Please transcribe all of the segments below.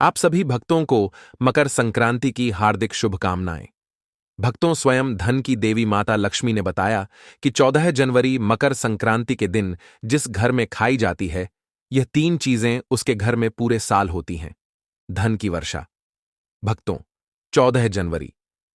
आप सभी भक्तों को मकर संक्रांति की हार्दिक शुभकामनाएं। भक्तों, स्वयं धन की देवी माता लक्ष्मी ने बताया कि 14 जनवरी मकर संक्रांति के दिन जिस घर में खाई जाती है, यह 3 चीजें उसके घर में पूरे साल होती हैं। धन की वर्षा। भक्तों, 14 जनवरी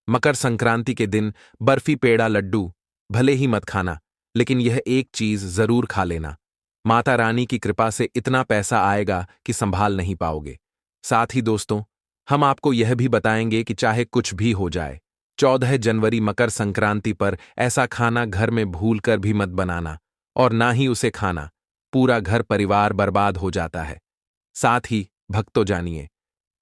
मकर संक्रांति के दिन बर्फी, पेड़ा, लड्डू भले ही मत खाना, लेकिन यह एक चीज जरूर खा लेना। माता रानी की कृपा से इतना पैसा आएगा कि संभाल नहीं पाओगे। साथ ही दोस्तों, हम आपको यह भी बताएंगे कि चाहे कुछ भी हो जाए, 14 जनवरी मकर संक्रांति पर ऐसा खाना घर में भूल कर भी मत बनाना, और ना ही उसे खाना। पूरा घर परिवार बर्बाद हो जाता है। साथ ही भक्तों, जानिए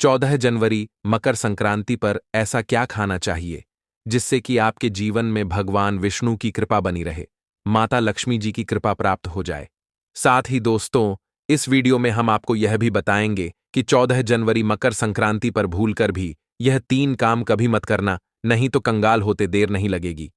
14 जनवरी मकर संक्रांति पर ऐसा क्या खाना चाहिए जिससे कि आपके जीवन में भगवान विष्णु की कृपा बनी रहे, माता लक्ष्मी जी की कृपा प्राप्त हो जाए। साथ ही दोस्तों, इस वीडियो में हम आपको यह भी बताएंगे कि 14 जनवरी मकर संक्रांति पर भूलकर भी यह 3 काम कभी मत करना, नहीं तो कंगाल होते देर नहीं लगेगी।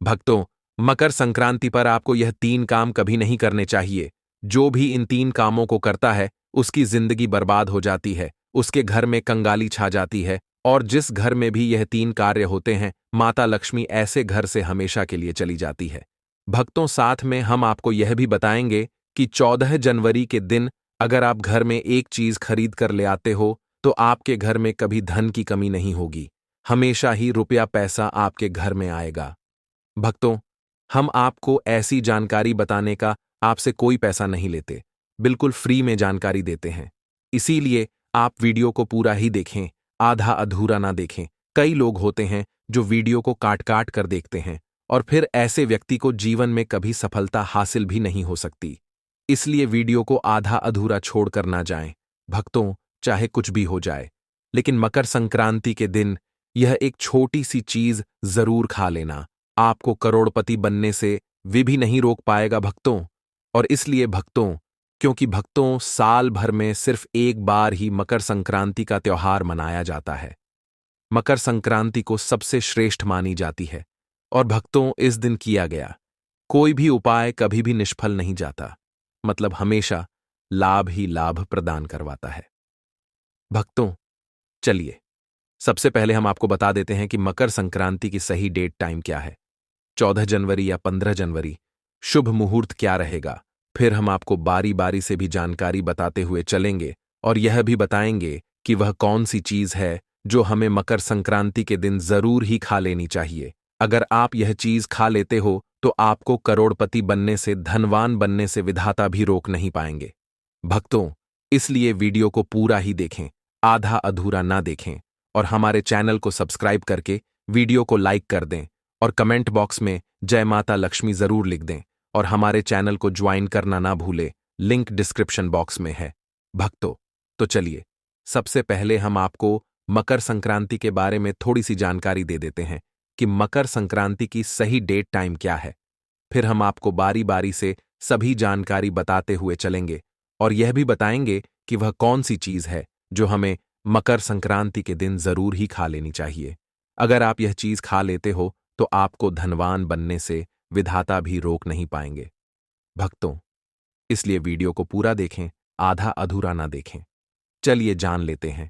भक्तों, मकर संक्रांति पर आपको यह 3 काम कभी नहीं करने चाहिए। जो भी इन 3 कामों को करता है, उसकी जिंदगी बर्बाद हो जाती है, उसके घर में कंगाली छा जाती है, और जिस घर में भी यह 3 कार्य होते हैं, माता लक्ष्मी ऐसे घर से हमेशा के लिए चली जाती है। भक्तों, साथ में हम आपको यह भी बताएंगे कि 14 जनवरी के दिन अगर आप घर में एक चीज खरीद कर ले आते हो, तो आपके घर में कभी धन की कमी नहीं होगी। हमेशा ही रुपया पैसा आपके घर में आएगा। भक्तों, हम आपको ऐसी जानकारी बताने का आपसे कोई पैसा नहीं लेते, बिल्कुल फ्री में जानकारी देते हैं। इसीलिए आप वीडियो को पूरा ही देखें, आधा अधूरा ना देखें। कई लोग होते हैं जो वीडियो को काट काट कर देखते हैं, और फिर ऐसे व्यक्ति को जीवन में कभी सफलता हासिल भी नहीं हो सकती। इसलिए वीडियो को आधा अधूरा छोड़कर ना जाएं। भक्तों, चाहे कुछ भी हो जाए, लेकिन मकर संक्रांति के दिन यह एक छोटी सी चीज जरूर खा लेना। आपको करोड़पति बनने से वे भी नहीं रोक पाएगा भक्तों। और इसलिए भक्तों, क्योंकि भक्तों, साल भर में सिर्फ एक बार ही मकर संक्रांति का त्योहार मनाया जाता है। मकर संक्रांति को सबसे श्रेष्ठ मानी जाती है, और भक्तों, इस दिन किया गया कोई भी उपाय कभी भी निष्फल नहीं जाता, मतलब हमेशा लाभ ही लाभ प्रदान करवाता है। भक्तों, चलिए सबसे पहले हम आपको बता देते हैं कि मकर संक्रांति की सही डेट टाइम क्या है। 14 जनवरी या 15 जनवरी शुभ मुहूर्त क्या रहेगा। फिर हम आपको बारी बारी से भी जानकारी बताते हुए चलेंगे, और यह भी बताएंगे कि वह कौन सी चीज है जो हमें मकर संक्रांति के दिन जरूर ही खा लेनी चाहिए। अगर आप यह चीज खा लेते हो तो आपको करोड़पति बनने से, धनवान बनने से विधाता भी रोक नहीं पाएंगे। भक्तों, इसलिए वीडियो को पूरा ही देखें, आधा अधूरा ना देखें, और हमारे चैनल को सब्सक्राइब करके वीडियो को लाइक कर दें, और कमेंट बॉक्स में जय माता लक्ष्मी जरूर लिख दें, और हमारे चैनल को ज्वाइन करना ना भूलें, लिंक डिस्क्रिप्शन बॉक्स में है। भक्तों, तो चलिए सबसे पहले हम आपको मकर संक्रांति के बारे में थोड़ी सी जानकारी दे देते हैं कि मकर संक्रांति की सही डेट टाइम क्या है। फिर हम आपको बारी बारी से सभी जानकारी बताते हुए चलेंगे, और यह भी बताएंगे कि वह कौन सी चीज है जो हमें मकर संक्रांति के दिन जरूर ही खा लेनी चाहिए। अगर आप यह चीज खा लेते हो तो आपको धनवान बनने से विधाता भी रोक नहीं पाएंगे। भक्तों, इसलिए वीडियो को पूरा देखें, आधा अधूरा ना देखें। चलिए जान लेते हैं।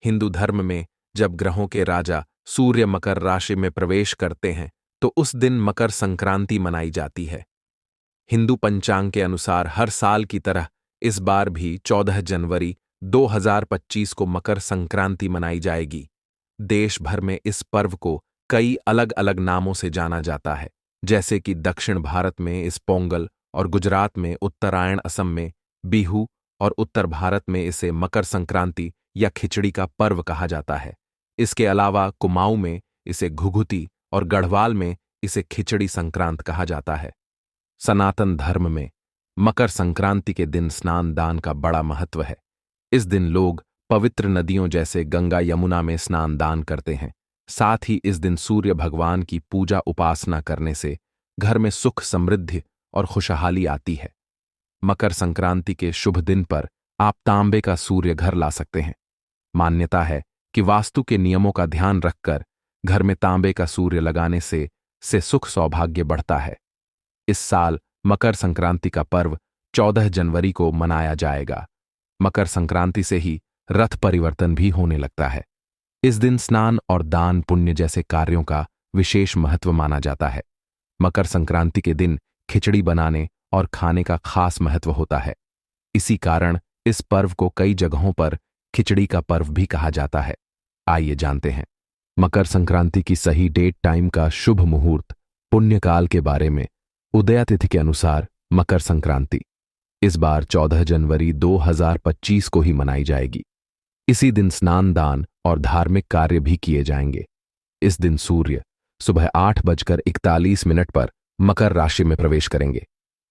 हिंदू धर्म में जब ग्रहों के राजा सूर्य मकर राशि में प्रवेश करते हैं, तो उस दिन मकर संक्रांति मनाई जाती है। हिंदू पंचांग के अनुसार हर साल की तरह इस बार भी 14 जनवरी 2025 को मकर संक्रांति मनाई जाएगी। देश भर में इस पर्व को कई अलग अलग नामों से जाना जाता है, जैसे कि दक्षिण भारत में इस पोंगल, और गुजरात में उत्तरायण, असम में बिहू, और उत्तर भारत में इसे मकर संक्रांति या खिचड़ी का पर्व कहा जाता है। इसके अलावा कुमाऊं में इसे घुघुती, और गढ़वाल में इसे खिचड़ी संक्रांत कहा जाता है। सनातन धर्म में मकर संक्रांति के दिन स्नान दान का बड़ा महत्व है। इस दिन लोग पवित्र नदियों जैसे गंगा, यमुना में स्नान दान करते हैं। साथ ही इस दिन सूर्य भगवान की पूजा उपासना करने से घर में सुख, समृद्धि और खुशहाली आती है। मकर संक्रांति के शुभ दिन पर आप तांबे का सूर्य घर ला सकते हैं। मान्यता है कि वास्तु के नियमों का ध्यान रखकर घर में तांबे का सूर्य लगाने से सुख सौभाग्य बढ़ता है। इस साल मकर संक्रांति का पर्व 14 जनवरी को मनाया जाएगा। मकर संक्रांति से ही रथ परिवर्तन भी होने लगता है। इस दिन स्नान और दान पुण्य जैसे कार्यों का विशेष महत्व माना जाता है। मकर संक्रांति के दिन खिचड़ी बनाने और खाने का खास महत्व होता है। इसी कारण इस पर्व को कई जगहों पर खिचड़ी का पर्व भी कहा जाता है। आइए जानते हैं मकर संक्रांति की सही डेट टाइम का शुभ मुहूर्त पुण्यकाल के बारे में। उदया तिथि के अनुसार मकर संक्रांति इस बार 14 जनवरी 2025 को ही मनाई जाएगी। इसी दिन स्नान दान और धार्मिक कार्य भी किए जाएंगे। इस दिन सूर्य सुबह 8:41 पर मकर राशि में प्रवेश करेंगे।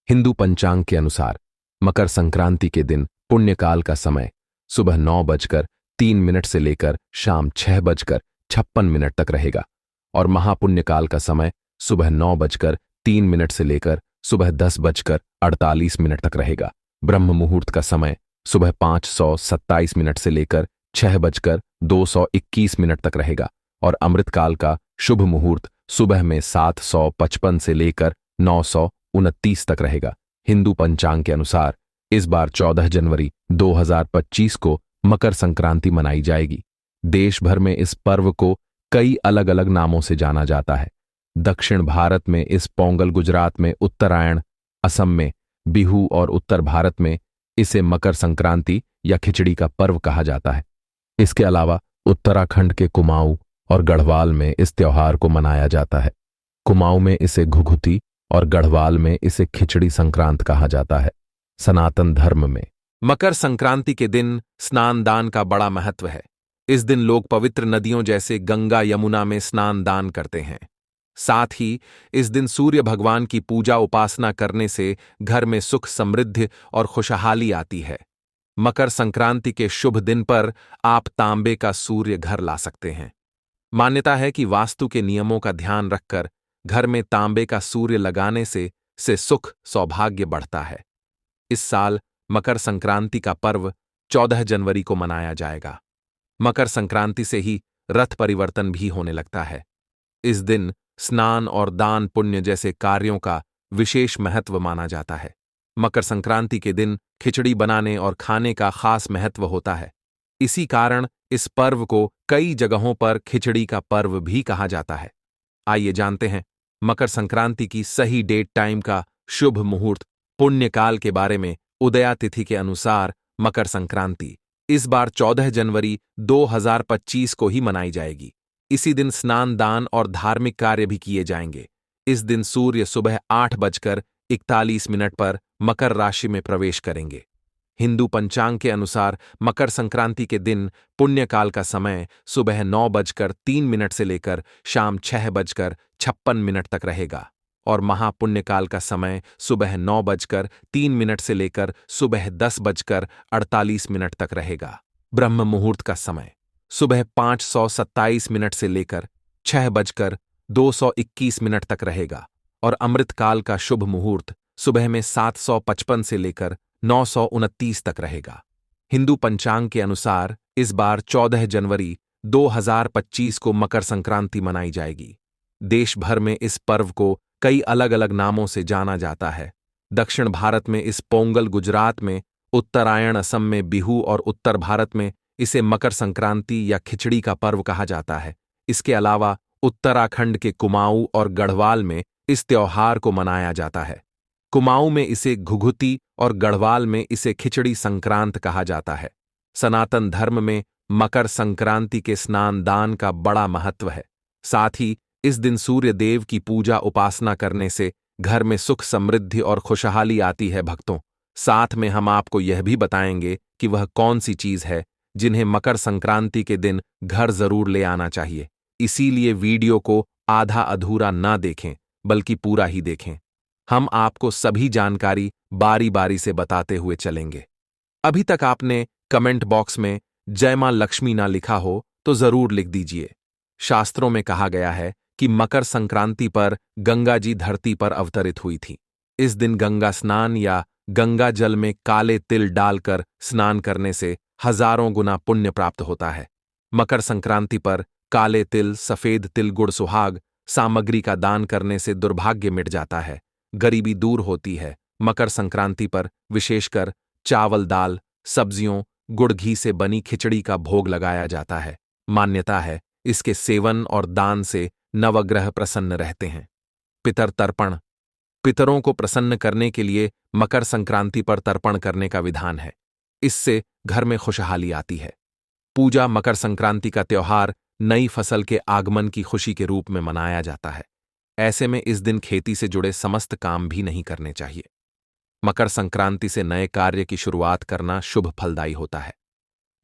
हिंदू पंचांग के अनुसार मकर संक्रांति के दिन पुण्यकाल का समय सुबह 9:03 से लेकर शाम 6:56 तक रहेगा और महापुण्यकाल का समय सुबह 9:03 से लेकर सुबह 10:48 तक रहेगा। ब्रह्म मुहूर्त का समय सुबह 5:27 से लेकर 6:0221 तक रहेगा और अमृतकाल का शुभ मुहूर्त सुबह में 7:55 से लेकर 9:29 तक रहेगा। हिंदू पंचांग के अनुसार इस बार 14 जनवरी 2025 को मकर संक्रांति मनाई जाएगी। देश भर में इस पर्व को कई अलग अलग नामों से जाना जाता है। दक्षिण भारत में इस पोंगल, गुजरात में उत्तरायण, असम में बिहू और उत्तर भारत में इसे मकर संक्रांति या खिचड़ी का पर्व कहा जाता है। इसके अलावा उत्तराखंड के कुमाऊं और गढ़वाल में इस त्योहार को मनाया जाता है। कुमाऊं में इसे घुघुती और गढ़वाल में इसे खिचड़ी संक्रांत कहा जाता है। सनातन धर्म में मकर संक्रांति के दिन स्नान दान का बड़ा महत्व है। इस दिन लोग पवित्र नदियों जैसे गंगा यमुना में स्नान दान करते हैं। साथ ही इस दिन सूर्य भगवान की पूजा उपासना करने से घर में सुख समृद्धि और खुशहाली आती है। मकर संक्रांति के शुभ दिन पर आप तांबे का सूर्य घर ला सकते हैं। मान्यता है कि वास्तु के नियमों का ध्यान रखकर घर में तांबे का सूर्य लगाने से सुख सौभाग्य बढ़ता है। इस साल मकर संक्रांति का पर्व 14 जनवरी को मनाया जाएगा। मकर संक्रांति से ही रथ परिवर्तन भी होने लगता है। इस दिन स्नान और दान पुण्य जैसे कार्यों का विशेष महत्व माना जाता है। मकर संक्रांति के दिन खिचड़ी बनाने और खाने का खास महत्व होता है। इसी कारण इस पर्व को कई जगहों पर खिचड़ी का पर्व भी कहा जाता है। आइए जानते हैं मकर संक्रांति की सही डेट टाइम का शुभ मुहूर्त पुण्यकाल के बारे में। उदया तिथि के अनुसार मकर संक्रांति इस बार 14 जनवरी 2025 को ही मनाई जाएगी। इसी दिन स्नान दान और धार्मिक कार्य भी किए जाएंगे। इस दिन सूर्य सुबह 8:41 पर मकर राशि में प्रवेश करेंगे। हिंदू पंचांग के अनुसार मकर संक्रांति के दिन पुण्यकाल का समय सुबह 9:03 से लेकर शाम 6:56 तक रहेगा और महापुण्यकाल का समय सुबह 9:03 से लेकर सुबह 10:48 तक रहेगा। ब्रह्म मुहूर्त का समय सुबह 5:27 से लेकर 6:0221 तक रहेगा और अमृतकाल का शुभ मुहूर्त सुबह में 7:55 से लेकर 9:29 तक रहेगा। हिंदू पंचांग के अनुसार इस बार 14 जनवरी 2025 को मकर संक्रांति मनाई जाएगी। देश भर में इस पर्व को कई अलग अलग नामों से जाना जाता है। दक्षिण भारत में इस पोंगल, गुजरात में उत्तरायण, असम में बिहू और उत्तर भारत में इसे मकर संक्रांति या खिचड़ी का पर्व कहा जाता है। इसके अलावा उत्तराखंड के कुमाऊं और गढ़वाल में इस त्योहार को मनाया जाता है। कुमाऊं में इसे घुघुती और गढ़वाल में इसे खिचड़ी संक्रांत कहा जाता है। सनातन धर्म में मकर संक्रांति के स्नान दान का बड़ा महत्व है। साथ ही इस दिन सूर्य देव की पूजा उपासना करने से घर में सुख समृद्धि और खुशहाली आती है। भक्तों, साथ में हम आपको यह भी बताएंगे कि वह कौन सी चीज है जिन्हें मकर संक्रांति के दिन घर जरूर ले आना चाहिए। इसीलिए वीडियो को आधा अधूरा ना देखें बल्कि पूरा ही देखें। हम आपको सभी जानकारी बारी बारी से बताते हुए चलेंगे। अभी तक आपने कमेंट बॉक्स में जय मां लक्ष्मी ना लिखा हो तो जरूर लिख दीजिए। शास्त्रों में कहा गया है कि मकर संक्रांति पर गंगा जी धरती पर अवतरित हुई थी। इस दिन गंगा स्नान या गंगा जल में काले तिल डालकर स्नान करने से हजारों गुना पुण्य प्राप्त होता है। मकर संक्रांति पर काले तिल, सफेद तिल, गुड़, सुहाग सामग्री का दान करने से दुर्भाग्य मिट जाता है, गरीबी दूर होती है। मकर संक्रांति पर विशेषकर चावल, दाल, सब्जियों, गुड़ घी से बनी खिचड़ी का भोग लगाया जाता है। मान्यता है इसके सेवन और दान से नवग्रह प्रसन्न रहते हैं। पितर तर्पण। पितरों को प्रसन्न करने के लिए मकर संक्रांति पर तर्पण करने का विधान है। इससे घर में खुशहाली आती है। पूजा। मकर संक्रांति का त्योहार नई फसल के आगमन की खुशी के रूप में मनाया जाता है। ऐसे में इस दिन खेती से जुड़े समस्त काम भी नहीं करने चाहिए। मकर संक्रांति से नए कार्य की शुरुआत करना शुभ फलदायी होता है।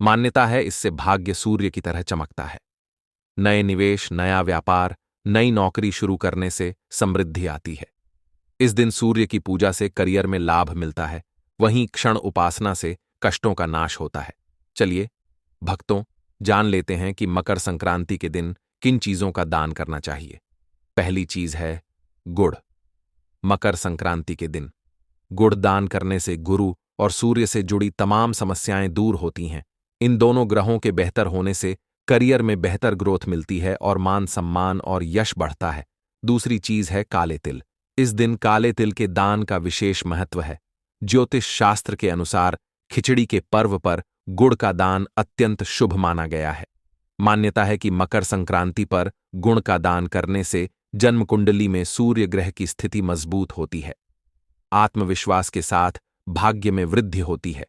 मान्यता है इससे भाग्य सूर्य की तरह चमकता है। नए निवेश, नया व्यापार, नई नौकरी शुरू करने से समृद्धि आती है। इस दिन सूर्य की पूजा से करियर में लाभ मिलता है। वहीं क्षण उपासना से कष्टों का नाश होता है। चलिए भक्तों, जान लेते हैं कि मकर संक्रांति के दिन किन चीजों का दान करना चाहिए। पहली चीज है गुड़। मकर संक्रांति के दिन गुड़ दान करने से गुरु और सूर्य से जुड़ी तमाम समस्याएं दूर होती हैं। इन दोनों ग्रहों के बेहतर होने से करियर में बेहतर ग्रोथ मिलती है और मान सम्मान और यश बढ़ता है। दूसरी चीज है काले तिल। इस दिन काले तिल के दान का विशेष महत्व है। ज्योतिष शास्त्र के अनुसार खिचड़ी के पर्व पर गुड़ का दान अत्यंत शुभ माना गया है। मान्यता है कि मकर संक्रांति पर गुड़ का दान करने से जन्म कुंडली में सूर्य ग्रह की स्थिति मजबूत होती है। आत्मविश्वास के साथ भाग्य में वृद्धि होती है।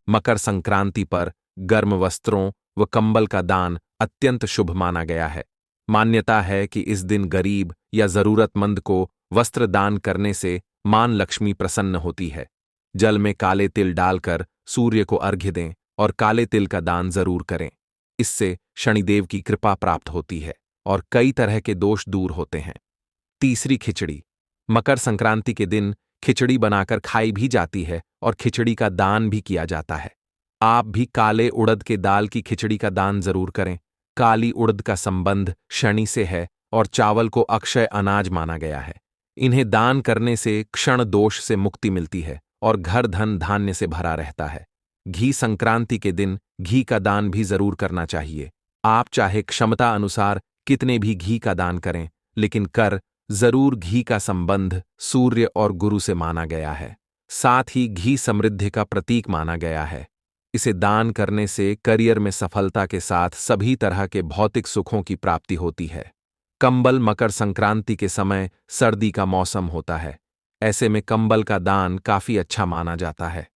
मकर संक्रांति पर गर्म वस्त्रों व कंबल का दान अत्यंत शुभ माना गया है। मान्यता है कि इस दिन गरीब या जरूरतमंद को वस्त्र दान करने से मां लक्ष्मी प्रसन्न होती है। जल में काले तिल डालकर सूर्य को अर्घ्य दें और काले तिल का दान जरूर करें। इससे शनिदेव की कृपा प्राप्त होती है और कई तरह के दोष दूर होते हैं। तीसरी, खिचड़ी। मकर संक्रांति के दिन खिचड़ी बनाकर खाई भी जाती है और खिचड़ी का दान भी किया जाता है। आप भी काले उड़द के दाल की खिचड़ी का दान जरूर करें। काली उड़द का संबंध शनि से है और चावल को अक्षय अनाज माना गया है। इन्हें दान करने से क्षण दोष से मुक्ति मिलती है और घर धन धान्य से भरा रहता है। घी संक्रांति के दिन घी का दान भी जरूर करना चाहिए। आप चाहे क्षमता अनुसार कितने भी घी का दान करें, लेकिन कर जरूर। घी का संबंध सूर्य और गुरु से माना गया है। साथ ही घी समृद्धि का प्रतीक माना गया है। इसे दान करने से करियर में सफलता के साथ सभी तरह के भौतिक सुखों की प्राप्ति होती है। कंबल। मकर संक्रांति के समय सर्दी का मौसम होता है। ऐसे में कंबल का दान काफी अच्छा माना जाता है।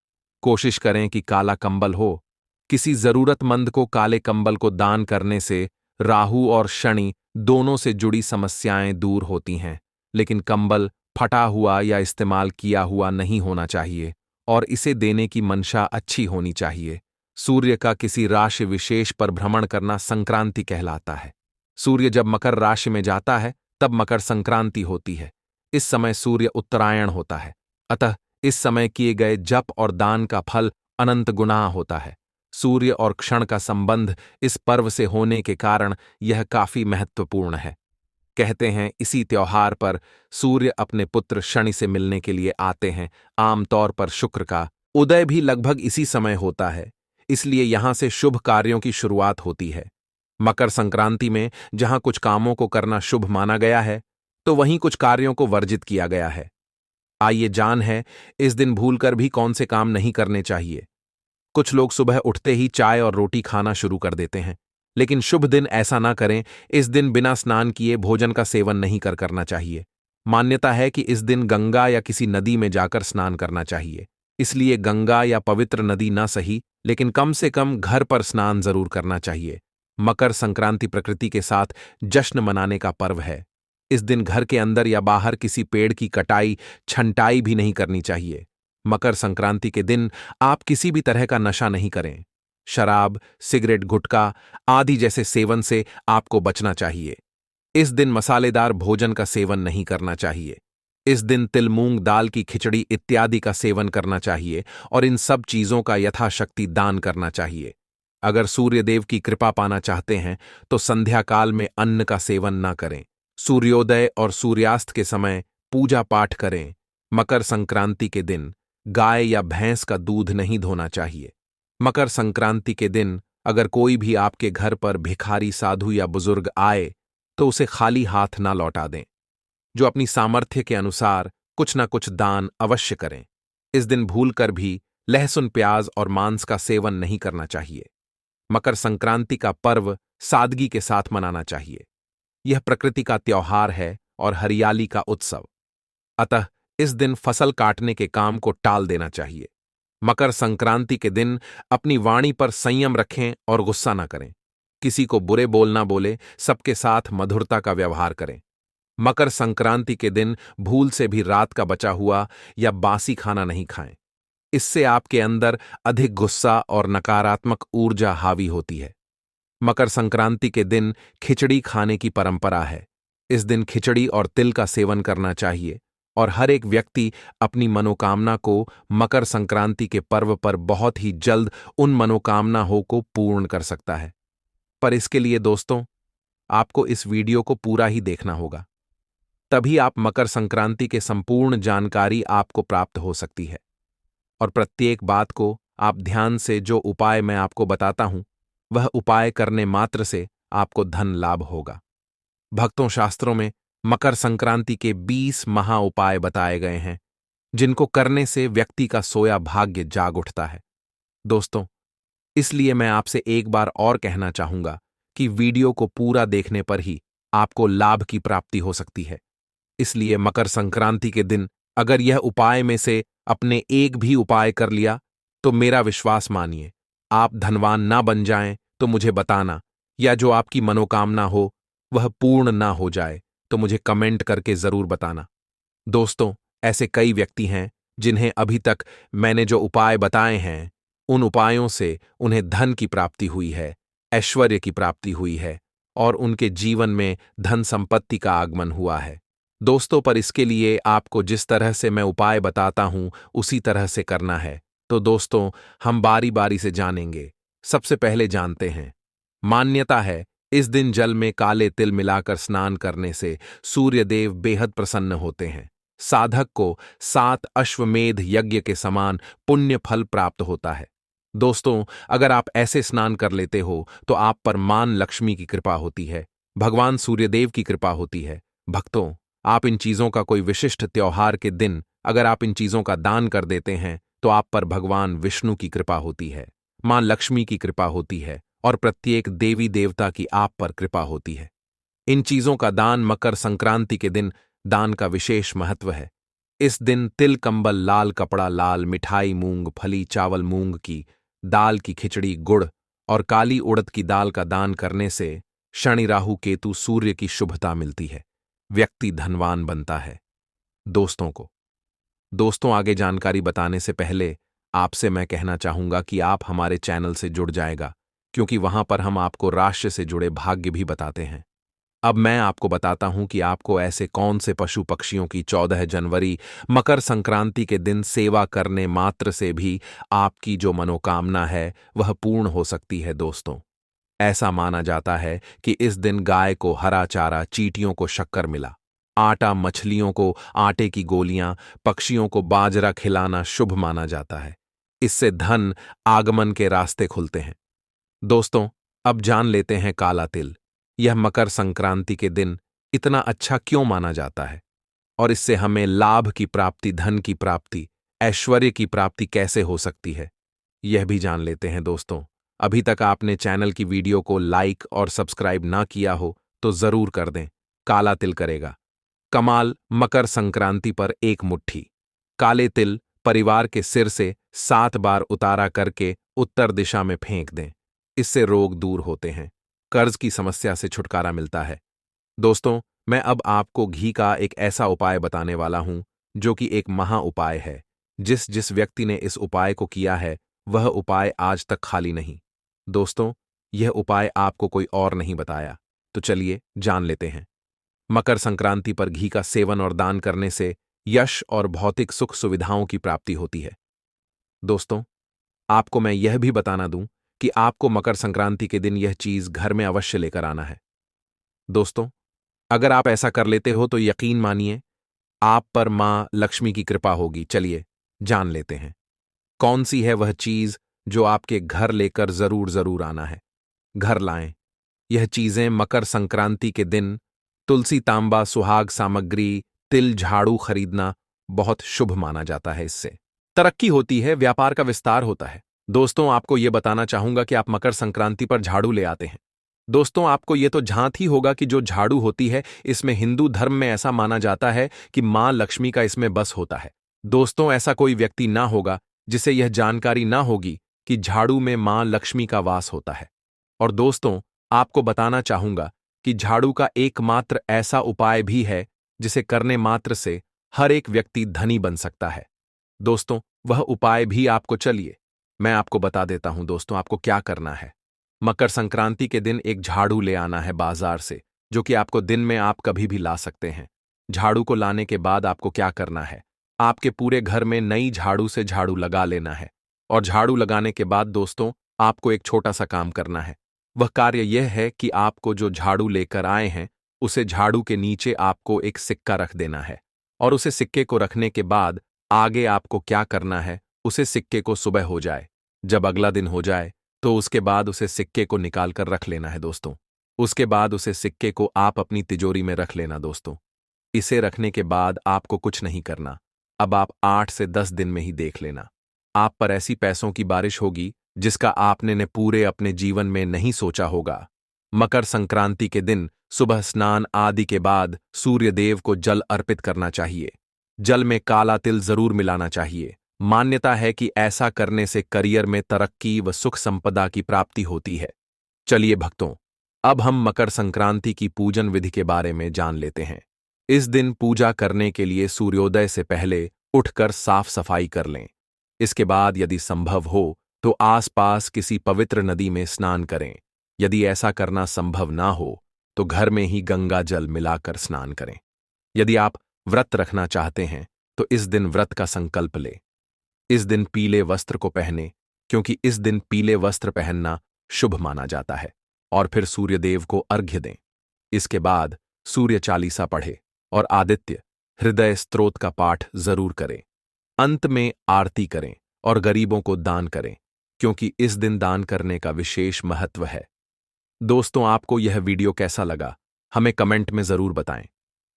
कोशिश करें कि काला कंबल हो। किसी जरूरतमंद को काले कंबल को दान करने से राहु और शनि दोनों से जुड़ी समस्याएं दूर होती हैं। लेकिन कंबल फटा हुआ या इस्तेमाल किया हुआ नहीं होना चाहिए और इसे देने की मंशा अच्छी होनी चाहिए। सूर्य का किसी राशि विशेष पर भ्रमण करना संक्रांति कहलाता है। सूर्य जब मकर राशि में जाता है तब मकर संक्रांति होती है। इस समय सूर्य उत्तरायण होता है। अतः इस समय किए गए जप और दान का फल अनंत गुना होता है। सूर्य और क्षण का संबंध इस पर्व से होने के कारण यह काफी महत्वपूर्ण है। कहते हैं इसी त्योहार पर सूर्य अपने पुत्र शनि से मिलने के लिए आते हैं। आमतौर पर शुक्र का उदय भी लगभग इसी समय होता है, इसलिए यहां से शुभ कार्यों की शुरुआत होती है। मकर संक्रांति में जहां कुछ कामों को करना शुभ माना गया है, तो वहीं कुछ कार्यों को वर्जित किया गया है। आइए जान है इस दिन भूलकर भी कौन से काम नहीं करने चाहिए। कुछ लोग सुबह उठते ही चाय और रोटी खाना शुरू कर देते हैं, लेकिन शुभ दिन ऐसा ना करें। इस दिन बिना स्नान किए भोजन का सेवन नहीं करना चाहिए। मान्यता है कि इस दिन गंगा या किसी नदी में जाकर स्नान करना चाहिए। इसलिए गंगा या पवित्र नदी ना सही, लेकिन कम से कम घर पर स्नान जरूर करना चाहिए। मकर संक्रांति प्रकृति के साथ जश्न मनाने का पर्व है। इस दिन घर के अंदर या बाहर किसी पेड़ की कटाई, छंटाई भी नहीं करनी चाहिए। मकर संक्रांति के दिन आप किसी भी तरह का नशा नहीं करें। शराब, सिगरेट, गुटखा आदि जैसे सेवन से आपको बचना चाहिए। इस दिन मसालेदार भोजन का सेवन नहीं करना चाहिए। इस दिन तिल, मूंग दाल की खिचड़ी इत्यादि का सेवन करना चाहिए और इन सब चीजों का यथाशक्ति दान करना चाहिए। अगर सूर्यदेव की कृपा पाना चाहते हैं तो संध्या काल में अन्न का सेवन न करें। सूर्योदय और सूर्यास्त के समय पूजा पाठ करें। मकर संक्रांति के दिन गाय या भैंस का दूध नहीं धोना चाहिए। मकर संक्रांति के दिन अगर कोई भी आपके घर पर भिखारी, साधु या बुजुर्ग आए तो उसे खाली हाथ ना लौटा दें। जो अपनी सामर्थ्य के अनुसार कुछ न कुछ दान अवश्य करें। इस दिन भूलकर भी लहसुन, प्याज और मांस का सेवन नहीं करना चाहिए। मकर संक्रांति का पर्व सादगी के साथ मनाना चाहिए। यह प्रकृति का त्योहार है और हरियाली का उत्सव। अतः इस दिन फसल काटने के काम को टाल देना चाहिए। मकर संक्रांति के दिन अपनी वाणी पर संयम रखें और गुस्सा न करें। किसी को बुरे बोल ना बोले, सबके साथ मधुरता का व्यवहार करें। मकर संक्रांति के दिन भूल से भी रात का बचा हुआ या बासी खाना नहीं खाएं। इससे आपके अंदर अधिक गुस्सा और नकारात्मक ऊर्जा हावी होती है। मकर संक्रांति के दिन खिचड़ी खाने की परंपरा है। इस दिन खिचड़ी और तिल का सेवन करना चाहिए और हर एक व्यक्ति अपनी मनोकामना को मकर संक्रांति के पर्व पर बहुत ही जल्द उन मनोकामनाओं को पूर्ण कर सकता है। पर इसके लिए दोस्तों, आपको इस वीडियो को पूरा ही देखना होगा, तभी आप मकर संक्रांति के संपूर्ण जानकारी आपको प्राप्त हो सकती है। और प्रत्येक बात को आप ध्यान से जो उपाय मैं आपको बताता हूं, वह उपाय करने मात्र से आपको धन लाभ होगा। भक्तों, शास्त्रों में मकर संक्रांति के 20 महा उपाय बताए गए हैं, जिनको करने से व्यक्ति का सोया भाग्य जाग उठता है। दोस्तों, इसलिए मैं आपसे एक बार और कहना चाहूंगा कि वीडियो को पूरा देखने पर ही आपको लाभ की प्राप्ति हो सकती है। इसलिए मकर संक्रांति के दिन अगर यह उपाय में से अपने एक भी उपाय कर लिया, तो मेरा विश्वास मानिए, आप धनवान ना बन जाएं तो मुझे बताना, या जो आपकी मनोकामना हो वह पूर्ण ना हो जाए तो मुझे कमेंट करके जरूर बताना। दोस्तों, ऐसे कई व्यक्ति हैं जिन्हें अभी तक मैंने जो उपाय बताए हैं, उन उपायों से उन्हें धन की प्राप्ति हुई है, ऐश्वर्य की प्राप्ति हुई है और उनके जीवन में धन संपत्ति का आगमन हुआ है। दोस्तों, पर इसके लिए आपको जिस तरह से मैं उपाय बताता हूं उसी तरह से करना है। तो दोस्तों, हम बारी बारी से जानेंगे। सबसे पहले जानते हैं, मान्यता है इस दिन जल में काले तिल मिलाकर स्नान करने से सूर्यदेव बेहद प्रसन्न होते हैं। साधक को 7 अश्वमेध यज्ञ के समान पुण्य फल प्राप्त होता है। दोस्तों, अगर आप ऐसे स्नान कर लेते हो तो आप पर मां लक्ष्मी की कृपा होती है, भगवान सूर्यदेव की कृपा होती है। भक्तों, आप इन चीजों का कोई विशिष्ट त्योहार के दिन अगर आप इन चीजों का दान कर देते हैं तो आप पर भगवान विष्णु की कृपा होती है, मां लक्ष्मी की कृपा होती है और प्रत्येक देवी देवता की आप पर कृपा होती है। इन चीजों का दान मकर संक्रांति के दिन दान का विशेष महत्व है। इस दिन तिल, कंबल, लाल कपड़ा, लाल मिठाई, मूंग फली, चावल, मूंग की दाल की खिचड़ी, गुड़ और काली उड़द की दाल का दान करने से शनि, राहु, केतु, सूर्य की शुभता मिलती है, व्यक्ति धनवान बनता है। दोस्तों, आगे जानकारी बताने से पहले आपसे मैं कहना चाहूंगा कि आप हमारे चैनल से जुड़ जाएगा, क्योंकि वहां पर हम आपको राशि से जुड़े भाग्य भी बताते हैं। अब मैं आपको बताता हूं कि आपको ऐसे कौन से पशु पक्षियों की 14 जनवरी मकर संक्रांति के दिन सेवा करने मात्र से भी आपकी जो मनोकामना है वह पूर्ण हो सकती है। दोस्तों, ऐसा माना जाता है कि इस दिन गाय को हरा चारा, चींटियों को शक्कर मिला, आटा, मछलियों को आटे की गोलियां, पक्षियों को बाजरा खिलाना शुभ माना जाता है। इससे धन आगमन के रास्ते खुलते हैं। दोस्तों, अब जान लेते हैं काला तिल। यह मकर संक्रांति के दिन इतना अच्छा क्यों माना जाता है और इससे हमें लाभ की प्राप्ति, धन की प्राप्ति, ऐश्वर्य की प्राप्ति कैसे हो सकती है, यह भी जान लेते हैं। दोस्तों, अभी तक आपने चैनल की वीडियो को लाइक और सब्सक्राइब ना किया हो तो जरूर कर दें। काला तिल करेगा कमाल। मकर संक्रांति पर एक मुट्ठी काले तिल परिवार के सिर से 7 बार उतारा करके उत्तर दिशा में फेंक दें। इससे रोग दूर होते हैं, कर्ज की समस्या से छुटकारा मिलता है। दोस्तों, मैं अब आपको घी का एक ऐसा उपाय बताने वाला हूं जो कि एक महा उपाय है। जिस जिस व्यक्ति ने इस उपाय को किया है वह उपाय आज तक खाली नहीं। दोस्तों, यह उपाय आपको कोई और नहीं बताया, तो चलिए जान लेते हैं। मकर संक्रांति पर घी का सेवन और दान करने से यश और भौतिक सुख सुविधाओं की प्राप्ति होती है। दोस्तों, आपको मैं यह भी बताना दूं कि आपको मकर संक्रांति के दिन यह चीज घर में अवश्य लेकर आना है। दोस्तों, अगर आप ऐसा कर लेते हो तो यकीन मानिए आप पर मां लक्ष्मी की कृपा होगी। चलिए जान लेते हैं कौन सी है वह चीज जो आपके घर लेकर जरूर जरूर आना है। घर लाएं। यह चीजें मकर संक्रांति के दिन तुलसी, तांबा, सुहाग सामग्री, तिल, झाड़ू खरीदना बहुत शुभ माना जाता है। इससे तरक्की होती है, व्यापार का विस्तार होता है। दोस्तों, आपको ये बताना चाहूंगा कि आप मकर संक्रांति पर झाड़ू ले आते हैं। दोस्तों, आपको ये तो झांत ही होगा कि जो झाड़ू होती है, इसमें हिंदू धर्म में ऐसा माना जाता है कि मां लक्ष्मी का इसमें बस होता है। दोस्तों, ऐसा कोई व्यक्ति ना होगा जिसे यह जानकारी ना होगी कि झाड़ू में मां लक्ष्मी का वास होता है। और दोस्तों, आपको बताना चाहूंगा कि झाड़ू का एकमात्र ऐसा उपाय भी है जिसे करने मात्र से हर एक व्यक्ति धनी बन सकता है। दोस्तों, वह उपाय भी आपको चलिए मैं आपको बता देता हूं। दोस्तों, आपको क्या करना है। मकर संक्रांति के दिन एक झाड़ू ले आना है बाजार से, जो कि आपको दिन में आप कभी भी ला सकते हैं। झाड़ू को लाने के बाद आपको क्या करना है, आपके पूरे घर में नई झाड़ू से झाड़ू लगा लेना है। और झाड़ू लगाने के बाद दोस्तों, आपको एक छोटा सा काम करना है। वह कार्य यह है कि आपको जो झाड़ू लेकर आए हैं, उसे झाड़ू के नीचे आपको एक सिक्का रख देना है। और उसे सिक्के को रखने के बाद आगे आपको क्या करना है, उसे सिक्के को सुबह हो जाए, जब अगला दिन हो जाए तो उसके बाद उसे सिक्के को निकाल कर रख लेना है। दोस्तों, उसके बाद उसे सिक्के को आप अपनी तिजोरी में रख लेना। दोस्तों, इसे रखने के बाद आपको कुछ नहीं करना। अब आप 8 से 10 दिन में ही देख लेना, आप पर ऐसी पैसों की बारिश होगी जिसका आपने ने पूरे अपने जीवन में नहीं सोचा होगा। मकर संक्रांति के दिन सुबह स्नान आदि के बाद सूर्य देव को जल अर्पित करना चाहिए। जल में काला तिल जरूर मिलाना चाहिए। मान्यता है कि ऐसा करने से करियर में तरक्की व सुख संपदा की प्राप्ति होती है। चलिए भक्तों, अब हम मकर संक्रांति की पूजन विधि के बारे में जान लेते हैं। इस दिन पूजा करने के लिए सूर्योदय से पहले उठकर साफ सफाई कर लें। इसके बाद यदि संभव हो तो आसपास किसी पवित्र नदी में स्नान करें। यदि ऐसा करना संभव ना हो तो घर में ही गंगा जल मिलाकर स्नान करें। यदि आप व्रत रखना चाहते हैं तो इस दिन व्रत का संकल्प लें। इस दिन पीले वस्त्र को पहने, क्योंकि इस दिन पीले वस्त्र पहनना शुभ माना जाता है। और फिर सूर्यदेव को अर्घ्य दें। इसके बाद सूर्य चालीसा पढ़े और आदित्य हृदय स्तोत्र का पाठ जरूर करें। अंत में आरती करें और गरीबों को दान करें, क्योंकि इस दिन दान करने का विशेष महत्व है। दोस्तों, आपको यह वीडियो कैसा लगा, हमें कमेंट में जरूर बताएं।